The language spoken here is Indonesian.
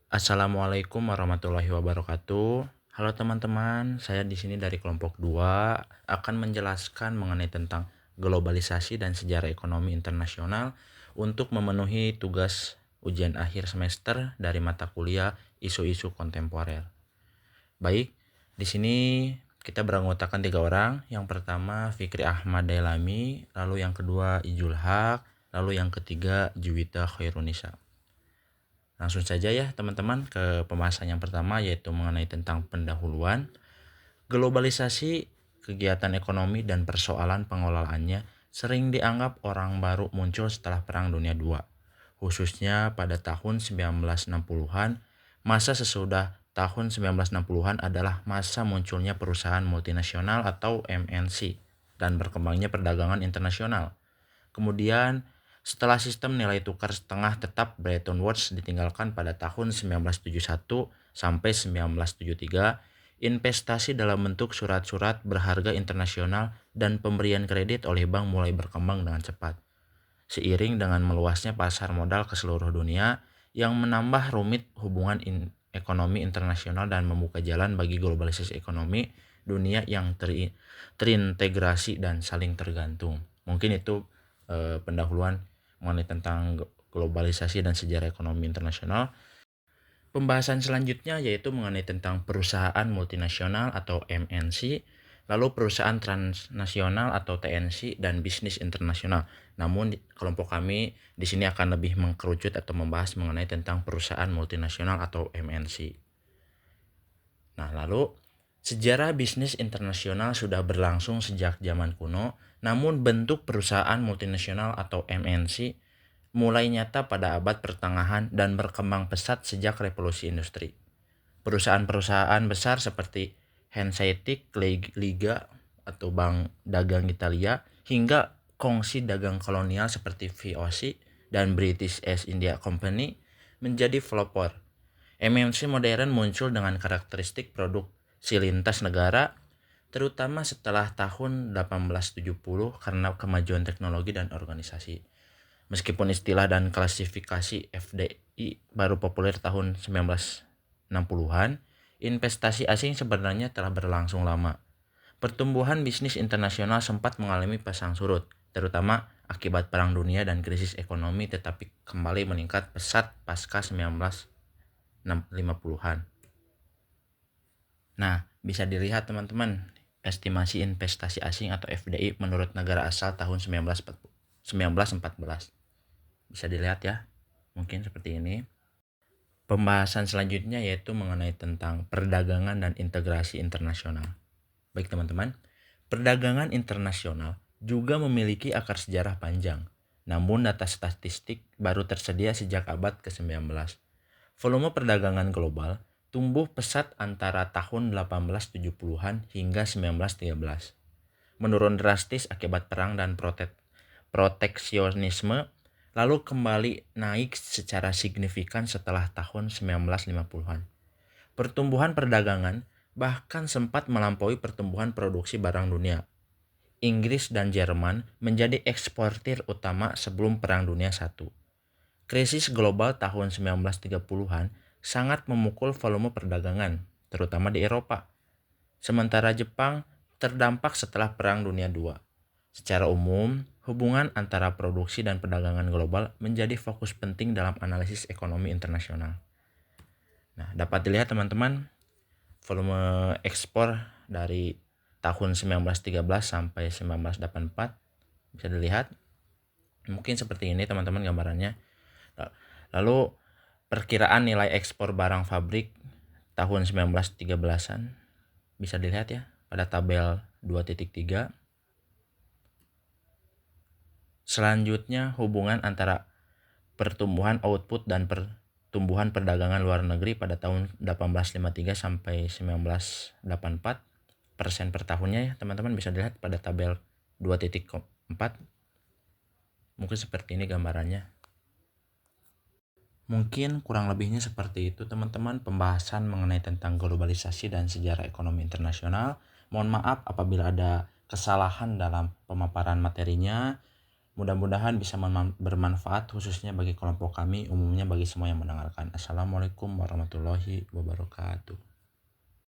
Assalamualaikum warahmatullahi wabarakatuh. Halo teman-teman, saya di sini dari kelompok 2 akan menjelaskan mengenai tentang globalisasi dan sejarah ekonomi internasional untuk memenuhi tugas ujian akhir semester dari mata kuliah isu-isu kontemporer. Baik, di sini kita beranggotakan 3 orang. Yang pertama Fikri Ahmad Dailami, lalu yang kedua Ijul Haq, lalu yang ketiga Juwita Khairunisa. Langsung saja ya teman-teman ke pembahasan yang pertama, yaitu mengenai tentang pendahuluan. Globalisasi, kegiatan ekonomi dan persoalan pengelolaannya sering dianggap orang baru muncul setelah Perang Dunia II, khususnya pada tahun 1960-an. Masa sesudah tahun 1960-an adalah masa munculnya perusahaan multinasional atau MNC dan berkembangnya perdagangan internasional. Kemudian setelah sistem nilai tukar setengah tetap Bretton Woods ditinggalkan pada tahun 1971 sampai 1973, investasi dalam bentuk surat-surat berharga internasional dan pemberian kredit oleh bank mulai berkembang dengan cepat. Seiring dengan meluasnya pasar modal ke seluruh dunia yang menambah rumit hubungan ekonomi internasional dan membuka jalan bagi globalisasi ekonomi dunia yang terintegrasi dan saling tergantung. Mungkin itu pendahuluan mengenai tentang globalisasi dan sejarah ekonomi internasional. Pembahasan selanjutnya yaitu mengenai tentang perusahaan multinasional atau MNC, lalu perusahaan transnasional atau TNC, dan bisnis internasional. Namun kelompok kami di sini akan lebih mengkerucut atau membahas mengenai tentang perusahaan multinasional atau MNC. Nah, lalu sejarah bisnis internasional sudah berlangsung sejak zaman kuno, namun bentuk perusahaan multinasional atau MNC mulai nyata pada abad pertengahan dan berkembang pesat sejak revolusi industri. Perusahaan-perusahaan besar seperti Hanseatic, Liga atau Bank Dagang Italia, hingga kongsi dagang kolonial seperti VOC dan British East India Company menjadi pelopor. MNC modern muncul dengan karakteristik produksi lintas negara, terutama setelah tahun 1870 karena kemajuan teknologi dan organisasi. Meskipun istilah dan klasifikasi FDI baru populer tahun 1960-an, investasi asing sebenarnya telah berlangsung lama. Pertumbuhan bisnis internasional sempat mengalami pasang surut, terutama akibat Perang Dunia dan krisis ekonomi, tetapi kembali meningkat pesat pasca 1950-an. Nah, bisa dilihat teman-teman, estimasi investasi asing atau FDI menurut negara asal tahun 1914. Bisa dilihat ya, mungkin seperti ini. Pembahasan selanjutnya yaitu mengenai tentang perdagangan dan integrasi internasional. Baik teman-teman, perdagangan internasional juga memiliki akar sejarah panjang, namun data statistik baru tersedia sejak abad ke-19. Volume perdagangan global tumbuh pesat antara tahun 1870-an hingga 1913. Menurun drastis akibat perang dan proteksionisme, lalu kembali naik secara signifikan setelah tahun 1950-an. Pertumbuhan perdagangan bahkan sempat melampaui pertumbuhan produksi barang dunia. Inggris dan Jerman menjadi eksportir utama sebelum Perang Dunia I. Krisis global tahun 1930-an sangat memukul volume perdagangan, terutama di Eropa. Sementara Jepang terdampak setelah Perang Dunia II. Secara umum, hubungan antara produksi dan perdagangan global menjadi fokus penting dalam analisis ekonomi internasional. Nah, dapat dilihat teman-teman, volume ekspor dari tahun 1913 sampai 1984 bisa dilihat. Mungkin seperti ini teman-teman gambarannya. Lalu perkiraan nilai ekspor barang fabrik tahun 1913-an bisa dilihat ya pada tabel 2.3. Selanjutnya, hubungan antara pertumbuhan output dan pertumbuhan perdagangan luar negeri pada tahun 1853 sampai 1984 persen per tahunnya ya teman-teman, bisa dilihat pada tabel 2.4. Mungkin seperti ini gambarannya. Mungkin kurang lebihnya seperti itu teman-teman pembahasan mengenai tentang globalisasi dan sejarah ekonomi internasional. Mohon maaf apabila ada kesalahan dalam pemaparan materinya. Mudah-mudahan bisa bermanfaat khususnya bagi kelompok kami, umumnya bagi semua yang mendengarkan. Assalamualaikum warahmatullahi wabarakatuh.